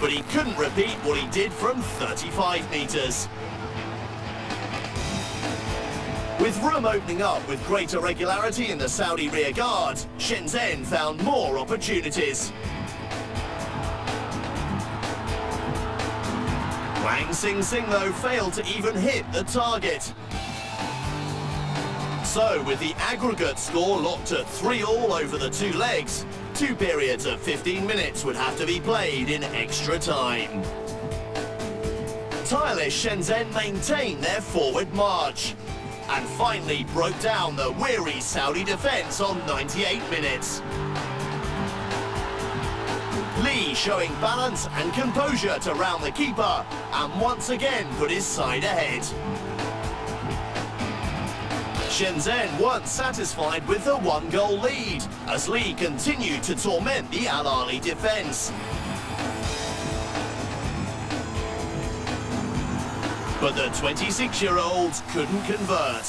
but he couldn't repeat what he did from 35 metres. With room opening up with greater regularity in the Saudi rear guard, Shenzhen found more opportunities. Wang Sing Sing, though, failed to even hit the target. So, with the aggregate score locked at 3-all over the two legs, 2 periods of 15 minutes would have to be played in extra time. Tireless Shenzhen maintained their forward march and finally broke down the weary Saudi defence on 98 minutes. Lee showing balance and composure to round the keeper and once again put his side ahead. Shenzhen weren't satisfied with the 1-goal lead as Lee continued to torment the Al Ahly defence. But the 26-year-olds couldn't convert.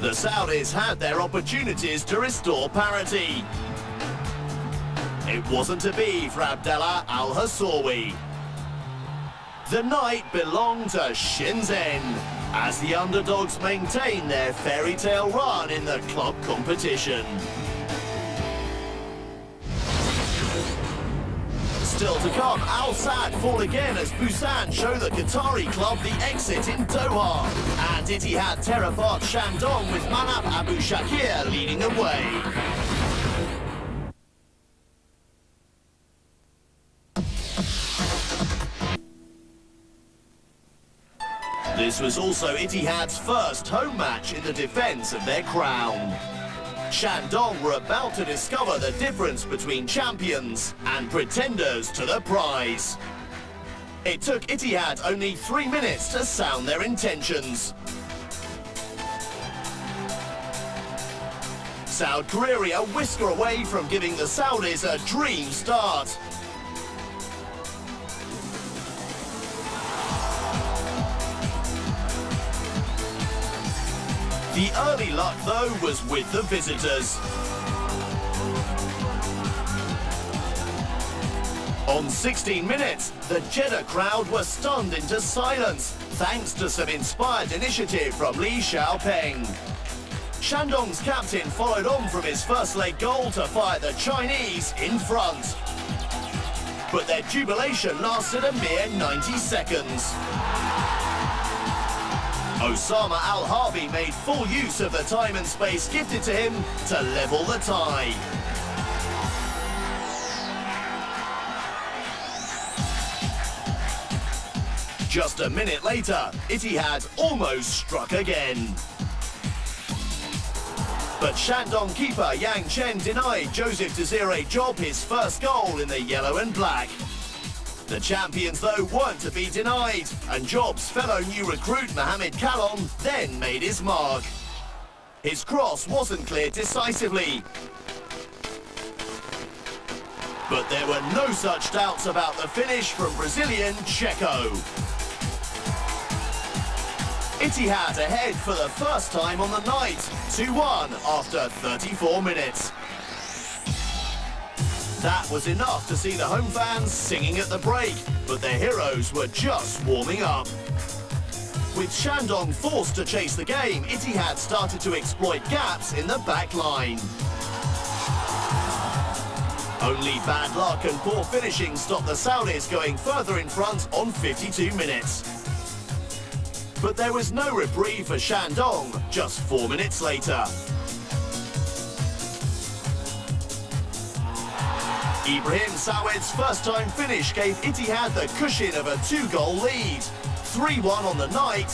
The Saudis had their opportunities to restore parity. It wasn't to be for Abdallah Al-Hassawi. The night belonged to Shenzhen as the underdogs maintained their fairy tale run in the club competition. Still to come, Al Sadd fall again as Busan show the Qatari club the exit in Doha. And Ittihad tear apart Shandong with Manaf Abu Shakir leading the way. This was also Ittihad's first home match in the defence of their crown. Shandong were about to discover the difference between champions and pretenders to the prize. It took Ittihad only 3 minutes to sound their intentions. South Korea a whisker away from giving the Saudis a dream start. The early luck, though, was with the visitors. On 16 minutes, the Jeddah crowd were stunned into silence, thanks to some inspired initiative from Li Xiaopeng. Shandong's captain followed on from his first leg goal to fire the Chinese in front. But their jubilation lasted a mere 90 seconds. Osama Al-Harbi made full use of the time and space gifted to him to level the tie. Just a minute later, Ittihad almost struck again. But Shandong keeper Yang Chen denied Joseph Desiree Job his first goal in the yellow and black. The champions, though, weren't to be denied, and Job's fellow new recruit Mohamed Kalon then made his mark. His cross wasn't cleared decisively, but there were no such doubts about the finish from Brazilian Checo. Ittihad ahead for the first time on the night, 2-1 after 34 minutes. That was enough to see the home fans singing at the break, but their heroes were just warming up. With Shandong forced to chase the game, Ittihad started to exploit gaps in the back line. Only bad luck and poor finishing stopped the Saudis going further in front on 52 minutes. But there was no reprieve for Shandong just 4 minutes later. Ibrahim Sawed's first-time finish gave Ittihad the cushion of a 2-goal lead. 3-1 on the night,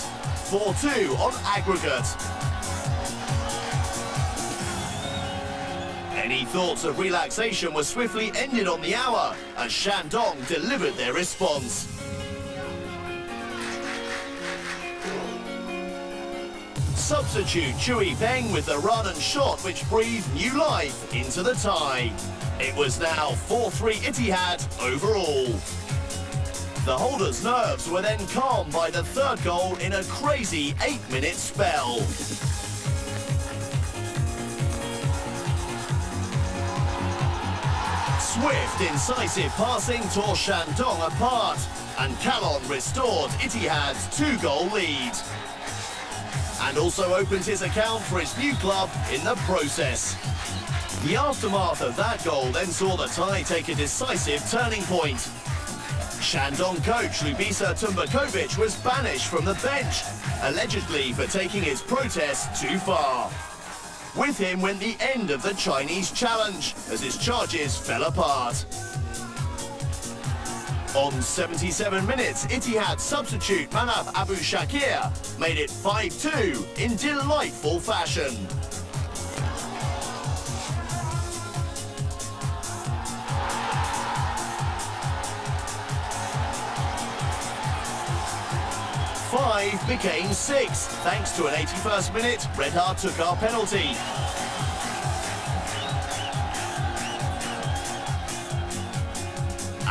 4-2 on aggregate. Any thoughts of relaxation were swiftly ended on the hour as Shandong delivered their response. Substitute Chui Peng with the run and shot which breathed new life into the tie. It was now 4-3 Ittihad overall. The holders' nerves were then calmed by the third goal in a crazy 8-minute spell. Swift, incisive passing tore Shandong apart, and Calon restored Ittihad's 2-goal lead. And also opened his account for his new club in the process. The aftermath of that goal then saw the tie take a decisive turning point. Shandong coach Lubisa Tumbakovic was banished from the bench, allegedly for taking his protest too far. With him went the end of the Chinese challenge, as his charges fell apart. On 77 minutes, Ittihad substitute Manaf Abu Shakir made it 5-2 in delightful fashion. Five became 6, thanks to an 81st minute Redhard took our penalty.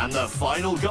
And the final goal.